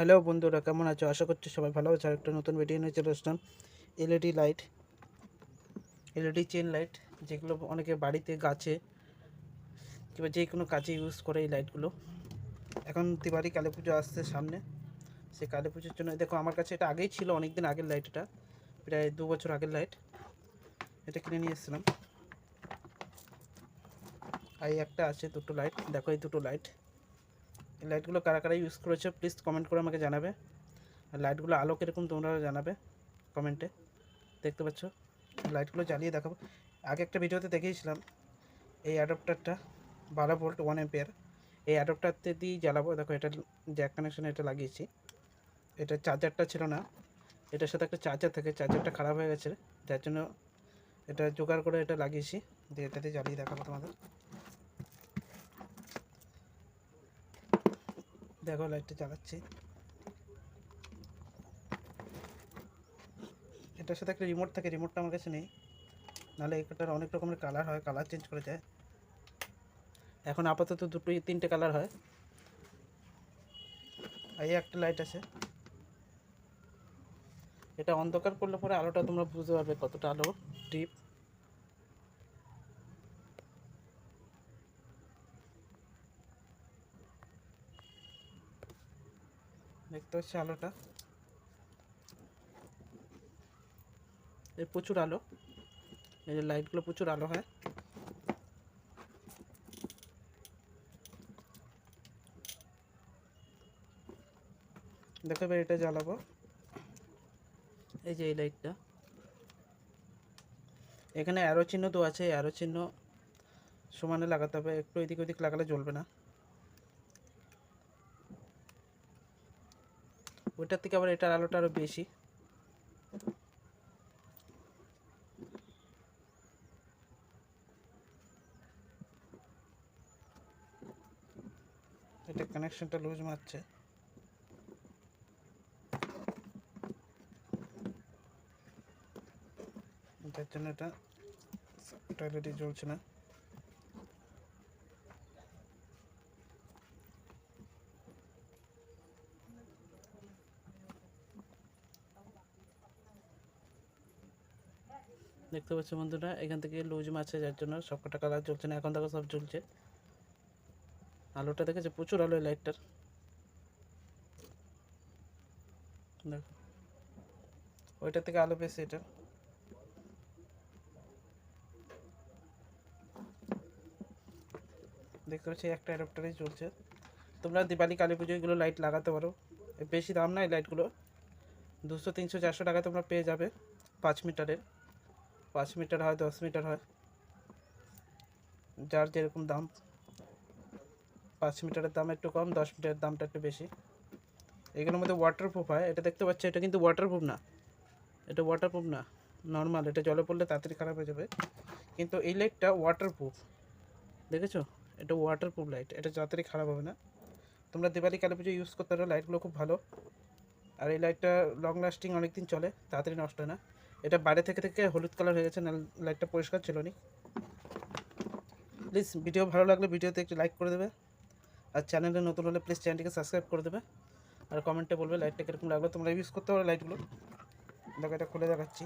Hello বন্ধুরা, কেমন আছো? আশা করছি সবাই ভালো আছে। আর একটা নতুন ভিডিও নিয়ে চলে আসলাম। LED light, LED chain light, যেগুলো অনেকে বাড়িতে গাছে কিংবা যে কোনো কাজে ইউজ করে এই লাইটগুলো। এখন দিওয়ালি কালী পুজো আসছে সামনে, সেই কালী পুজোর জন্য দেখো আমার কাছে এটা আগেই ছিল, অনেক দিন আগের লাইট, এটা প্রায় 2 বছর আগের লাইট। এটা কিনে নিয়ে এসেছিলাম। আর এই একটা আছে, দুটো লাইট, দেখো এই দুটো লাইট। এই লাইটগুলো কারা কারা ইউজ করেছে প্লিজ কমেন্ট করে আমাকে জানাবে। আর লাইটগুলো আলো কীরকম তোমরা জানাবে কমেন্টে। দেখতে পাচ্ছ লাইটগুলো জ্বালিয়ে দেখাবো। আগে একটা ভিডিওতে দেখিয়েছিলাম এই অ্যাডাপ্টারটা 12 ভোল্ট 1 অ্যাম্পিয়ার, এই অ্যাডাপ্টারতে দিয়ে জ্বালাবো। দেখো এটা জ্যাক কানেকশানে এটা লাগিয়েছি। এটা চার্জারটা ছিল না, এটার সাথে একটা চার্জার থাকে, চার্জারটা খারাপ হয়ে গেছে, যার জন্য এটা জোগাড় করে এটা লাগিয়েছি। দিয়ে এটাতে জ্বালিয়ে দেখাবো তোমাদের। দেখো লাইটটা চালাচ্ছি। এটার সাথে একটা রিমোট থাকে, রিমোটটা আমার কাছে নেই, নাহলে এটার অনেক রকমের কালার হয়, কালার চেঞ্জ করে যায়। এখন আপাতত দুটোই 3টে কালার হয়। এই একটা লাইট আছে, এটা অন্ধকার করলে পরে আলোটা তোমরা বুঝতে পারবে কতটা আলো ডিপ। দেখতে পাচ্ছি আলোটা, এর প্রচুর আলো, এই যে লাইটগুলো প্রচুর আলো হয়। দেখো এবার এটা জ্বালাবো। এই যে এই লাইটটা, এখানে অ্যারো চিহ্ন তো আছে, অ্যারো চিহ্ন সমানে লাগাতে হবে, একটু এদিক ওদিক লাগালে জ্বলবে না। ওইটার থেকে আবার এটার আলোটা আরও বেশি। এটা কানেকশনটা লুজ মারছে, যার জন্য এটা টয়লেটে জ্বলছে না। দেখতে পাচ্ছ বন্ধুরা, এখান থেকে লুজ মারছে, যার জন্য সবকটা কালার জ্বলছে না। এখন দেখো সব জ্বলছে। আলোটা দেখেছে, প্রচুর আলো এই লাইটটার। দেখো ওইটার থেকে আলো বেশি এটা। দেখতে পাচ্ছি একটা অ্যাডাপ্টারেই চলছে। তোমরা দিওয়ালি কালী পুজো এগুলো লাইট লাগাতে পারো, বেশি দাম না এই লাইটগুলো, 200 300 400 টাকা তোমরা পেয়ে যাবে। 5 মিটারের, 5 মিটার হয়, 10 মিটার হয়, যার যেরকম দাম। 5 মিটারের দাম একটু কম, 10 মিটারের দামটা একটু বেশি। এগুলোর মধ্যে ওয়াটারপ্রুফ হয়। এটা দেখতে পাচ্ছ, এটা কিন্তু ওয়াটারপ্রুফ না, এটা ওয়াটারপ্রুফ না, নর্মাল। এটা জলে পড়লে তাড়াতাড়ি খারাপ হয়ে যাবে, কিন্তু এই লাইটটা ওয়াটারপ্রুফ। দেখেছো, এটা ওয়াটারপ্রুফ লাইট, এটা তাড়াতাড়ি খারাপ হবে না। তোমরা দিওয়ালি কালী পুজো ইউজ করতে পারো, লাইটগুলো খুব ভালো। আর এই লাইটটা লং লাস্টিং, অনেক দিন চলে, তাড়াতাড়ি নষ্ট হয় না। এটা বাইরে থেকে থেকে হলুদ কালার হয়ে গেছে, না লাইটটা পরিষ্কার ছিল না। প্লিজ ভিডিও ভালো লাগলে ভিডিওতে একটু লাইক করে দেবে, আর চ্যানেলে নতুন হলে প্লিজ চ্যানেলটিকে সাবস্ক্রাইব করে দেবে। আর কমেন্টে বলবে লাইটটা কীরকম লাগলো। তোমরা ইউজ করতে পারো লাইটগুলো। দেখো এটা খুলে দেখাচ্ছি।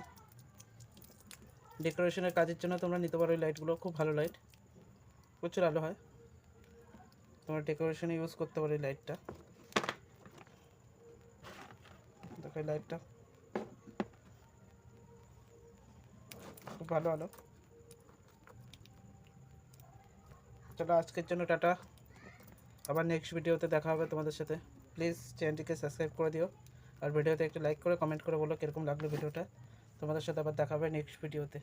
ডেকোরেশনের কাজের জন্য তোমরা নিতে পারো এই লাইটগুলো, খুব ভালো লাইট, প্রচুর আলো হয়, তোমরা ডেকোরেশনে ইউজ করতে পারো এই লাইটটা। দেখো এই লাইটটা খুব ভালো আলো। চলো আজকের জন্য টাটা, আবার নেক্সট ভিডিওতে দেখা হবে তোমাদের সাথে। প্লিজ চ্যানেলটিকে সাবস্ক্রাইব করে দিও, আর ভিডিওতে একটু লাইক করে কমেন্ট করে বলো কীরকম লাগলো ভিডিওটা। তোমাদের সাথে আবার দেখা হবে নেক্সট ভিডিওতে।